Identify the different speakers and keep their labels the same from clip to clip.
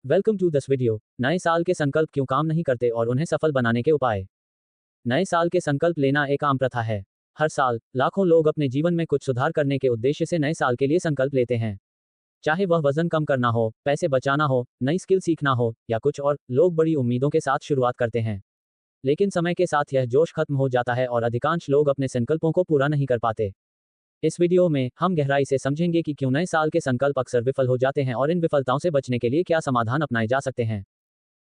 Speaker 1: Welcome to this video. नए साल के संकल्प क्यों काम नहीं करते और उन्हें सफल बनाने के उपाय। नए साल के संकल्प लेना एक आम प्रथा है। हर साल लाखों लोग अपने जीवन में कुछ सुधार करने के उद्देश्य से नए साल के लिए संकल्प लेते हैं। चाहे वह वजन कम करना हो, पैसे बचाना हो, नई स्किल सीखना हो या कुछ और, लोग बड़ी उम्मीदों के साथ शुरुआत करते हैं। लेकिन समय के साथ यह जोश खत्म हो जाता है और अधिकांश लोग अपने संकल्पों को पूरा नहीं कर पाते। इस वीडियो में हम गहराई से समझेंगे कि क्यों नए साल के संकल्प अक्सर विफल हो जाते हैं और इन विफलताओं से बचने के लिए क्या समाधान अपनाए जा सकते हैं।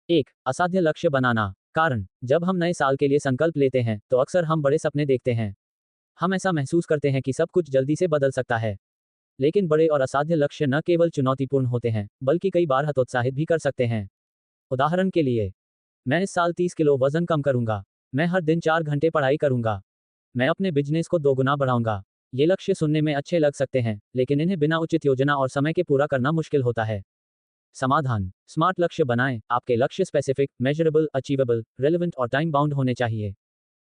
Speaker 1: 1. असाध्य लक्ष्य बनाना। कारण, जब हम नए साल के लिए संकल्प लेते हैं तो अक्सर हम बड़े सपने देखते हैं। हम ऐसा महसूस करते हैं कि सब कुछ जल्दी से बदल सकता है। लेकिन बड़े और असाध्य लक्ष्य न केवल चुनौतीपूर्ण होते हैं बल्कि कई बार हतोत्साहित भी कर सकते हैं। उदाहरण के लिए, मैं इस साल 30 किलो वजन कम करूंगा। मैं हर दिन 4 घंटे पढ़ाई करूंगा। मैं अपने बिजनेस को 2 गुना बढ़ाऊंगा। ये लक्ष्य सुनने में अच्छे लग सकते हैं, लेकिन इन्हें बिना उचित योजना और समय के पूरा करना मुश्किल होता है। समाधान, स्मार्ट लक्ष्य बनाएं। आपके लक्ष्य स्पेसिफिक, मेजरेबल, अचीवेबल, रेलेवेंट और टाइम बाउंड होने चाहिए।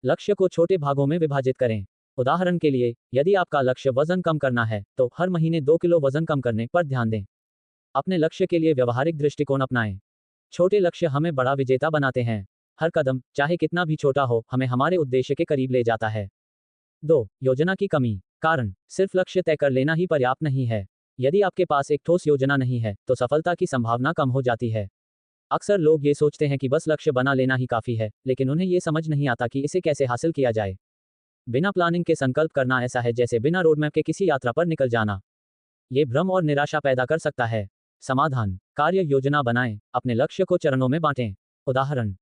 Speaker 1: लक्ष्य को छोटे भागों में विभाजित करें। उदाहरण के लिए, यदि आपका लक्ष्य वजन कम करना है तो हर महीने 2 किलो वजन कम करने पर ध्यान दें। अपने लक्ष्य के लिए व्यवहारिक दृष्टिकोण अपनाएं। छोटे लक्ष्य हमें बड़ा विजेता बनाते हैं। हर कदम, चाहे कितना भी छोटा हो, हमें हमारे उद्देश्य के करीब ले जाता है। 2. योजना की कमी। कारण, सिर्फ लक्ष्य तय कर लेना ही पर्याप्त नहीं है। यदि आपके पास एक ठोस योजना नहीं है तो सफलता की संभावना कम हो जाती है। अक्सर लोग ये सोचते हैं कि बस लक्ष्य बना लेना ही काफी है, लेकिन उन्हें ये समझ नहीं आता कि इसे कैसे हासिल किया जाए। बिना प्लानिंग के संकल्प करना ऐसा है जैसे बिना रोडमैप के किसी यात्रा पर निकल जाना। ये भ्रम और निराशा पैदा कर सकता है। समाधान, कार्य योजना बनाएं। अपने लक्ष्य को चरणों में बांटें। उदाहरण,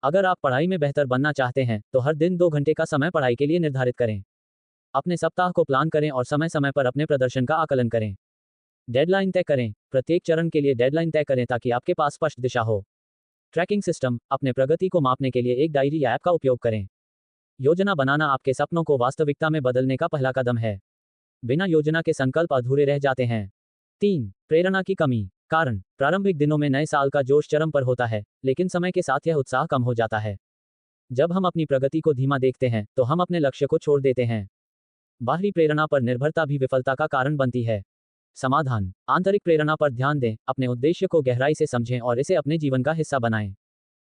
Speaker 1: अगर आप पढ़ाई में बेहतर बनना चाहते हैं तो हर दिन 2 घंटे का समय पढ़ाई के लिए निर्धारित करें। अपने सप्ताह को प्लान करें और समय समय पर अपने प्रदर्शन का आकलन करें। डेडलाइन तय करें। प्रत्येक चरण के लिए डेडलाइन तय करें ताकि आपके पास स्पष्ट दिशा हो। ट्रैकिंग सिस्टम, अपने प्रगति को मापने के लिए एक डायरी या ऐप का उपयोग करें। योजना बनाना आपके सपनों को वास्तविकता में बदलने का पहला कदम है। बिना योजना के संकल्प अधूरे रह जाते हैं। 3. प्रेरणा की कमी। कारण, प्रारंभिक दिनों में नए साल का जोश चरम पर होता है, लेकिन समय के साथ यह उत्साह कम हो जाता है। जब हम अपनी प्रगति को धीमा देखते हैं तो हम अपने लक्ष्य को छोड़ देते हैं। बाहरी प्रेरणा पर निर्भरता भी विफलता का कारण बनती है। समाधान, आंतरिक प्रेरणा पर ध्यान दें। अपने उद्देश्य को गहराई से समझें और इसे अपने जीवन का हिस्सा बनाएं।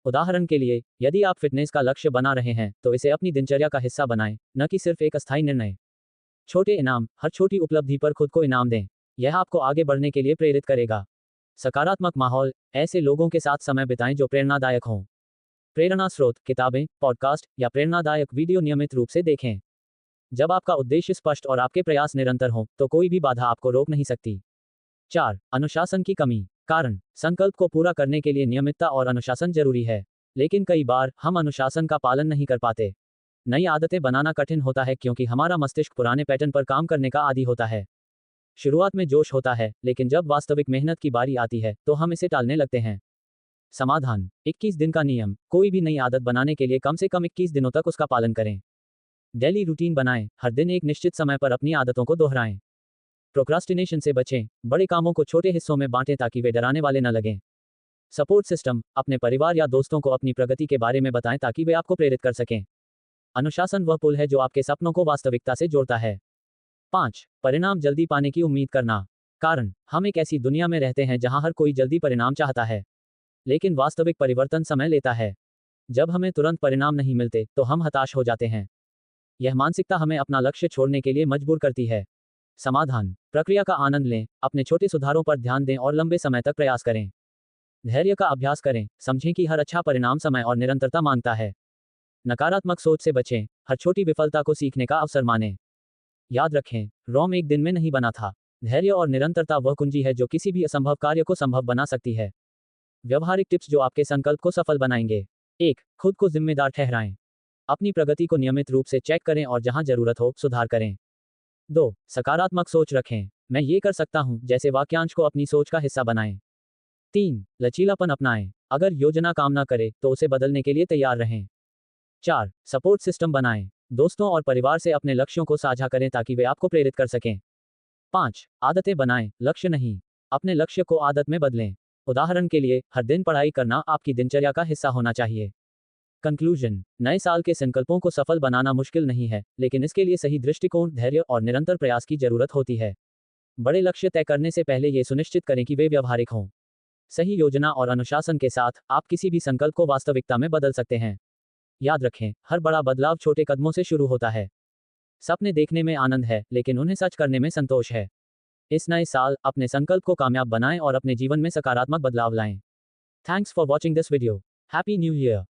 Speaker 1: उदाहरण के लिए, यदि आप फिटनेस का लक्ष्य बना रहे हैं तो इसे अपनी दिनचर्या का हिस्सा बनाएं, न कि सिर्फ एक अस्थायी निर्णय। छोटे इनाम, हर छोटी उपलब्धि पर खुद को इनाम दें। यह आपको आगे बढ़ने के लिए प्रेरित करेगा। सकारात्मक माहौल, ऐसे लोगों के साथ समय बिताएं जो प्रेरणादायक हों। प्रेरणा स्रोत, किताबें, पॉडकास्ट या प्रेरणादायक वीडियो नियमित रूप से देखें। जब आपका उद्देश्य स्पष्ट और आपके प्रयास निरंतर हों तो कोई भी बाधा आपको रोक नहीं सकती। 4. अनुशासन की कमी। कारण, संकल्प को पूरा करने के लिए नियमितता और अनुशासन जरूरी है, लेकिन कई बार हम अनुशासन का पालन नहीं कर पाते। नई आदतें बनाना कठिन होता है क्योंकि हमारा मस्तिष्क पुराने पैटर्न पर काम करने का आदी होता है। शुरुआत में जोश होता है, लेकिन जब वास्तविक मेहनत की बारी आती है तो हम इसे टालने लगते हैं। समाधान, 21 दिन का नियम। कोई भी नई आदत बनाने के लिए कम से कम 21 दिनों तक उसका पालन करें। डेली रूटीन बनाएं। हर दिन एक निश्चित समय पर अपनी आदतों को दोहराएं। प्रोक्रास्टिनेशन से बचें। बड़े कामों को छोटे हिस्सों में बांटें ताकि वे डराने वाले न लगें। सपोर्ट सिस्टम, अपने परिवार या दोस्तों को अपनी प्रगति के बारे में बताएं ताकि वे आपको प्रेरित कर सकें। अनुशासन वह पुल है जो आपके सपनों को वास्तविकता से जोड़ता है। 5. परिणाम जल्दी पाने की उम्मीद करना। कारण, हम एक ऐसी दुनिया में रहते हैं जहां हर कोई जल्दी परिणाम चाहता है, लेकिन वास्तविक परिवर्तन समय लेता है। जब हमें तुरंत परिणाम नहीं मिलते तो हम हताश हो जाते हैं। यह मानसिकता हमें अपना लक्ष्य छोड़ने के लिए मजबूर करती है। समाधान, प्रक्रिया का आनंद लें। अपने छोटे सुधारों पर ध्यान दें और लंबे समय तक प्रयास करें। धैर्य का अभ्यास करें। समझें कि हर अच्छा परिणाम समय और निरंतरता मांगता है। नकारात्मक सोच से बचें। हर छोटी विफलता को सीखने का अवसर मानें। याद रखें, रोम एक दिन में नहीं बना था। धैर्य और निरंतरता वह कुंजी है जो किसी भी असंभव कार्य को संभव बना सकती है। व्यवहारिक टिप्स जो आपके संकल्प को सफल बनाएंगे। 1. खुद को जिम्मेदार ठहराएं। अपनी प्रगति को नियमित रूप से चेक करें और जहां जरूरत हो सुधार करें। 2. सकारात्मक सोच रखें। मैं ये कर सकता हूं जैसे वाक्यांश को अपनी सोच का हिस्सा बनाएं। 3. लचीलापन अपनाएं। अगर योजना काम न करे तो उसे बदलने के लिए तैयार रहें। 4. सपोर्ट सिस्टम बनाएं। दोस्तों और परिवार से अपने लक्ष्यों को साझा करें ताकि वे आपको प्रेरित कर सकें। 5. आदतें बनाएं, लक्ष्य नहीं। अपने लक्ष्य को आदत में बदलें। उदाहरण के लिए, हर दिन पढ़ाई करना आपकी दिनचर्या का हिस्सा होना चाहिए। कंक्लूजन, नए साल के संकल्पों को सफल बनाना मुश्किल नहीं है, लेकिन इसके लिए सही दृष्टिकोण, धैर्य और निरंतर प्रयास की जरूरत होती है। बड़े लक्ष्य तय करने से पहले ये सुनिश्चित करें कि वे व्यवहारिक हों। सही योजना और अनुशासन के साथ आप किसी भी संकल्प को वास्तविकता में बदल सकते हैं। याद रखें, हर बड़ा बदलाव छोटे कदमों से शुरू होता है। सपने देखने में आनंद है, लेकिन उन्हें सच करने में संतोष है। इस नए साल अपने संकल्प को कामयाब बनाएं और अपने जीवन में सकारात्मक बदलाव लाएं। Thanks for watching this video. Happy new year.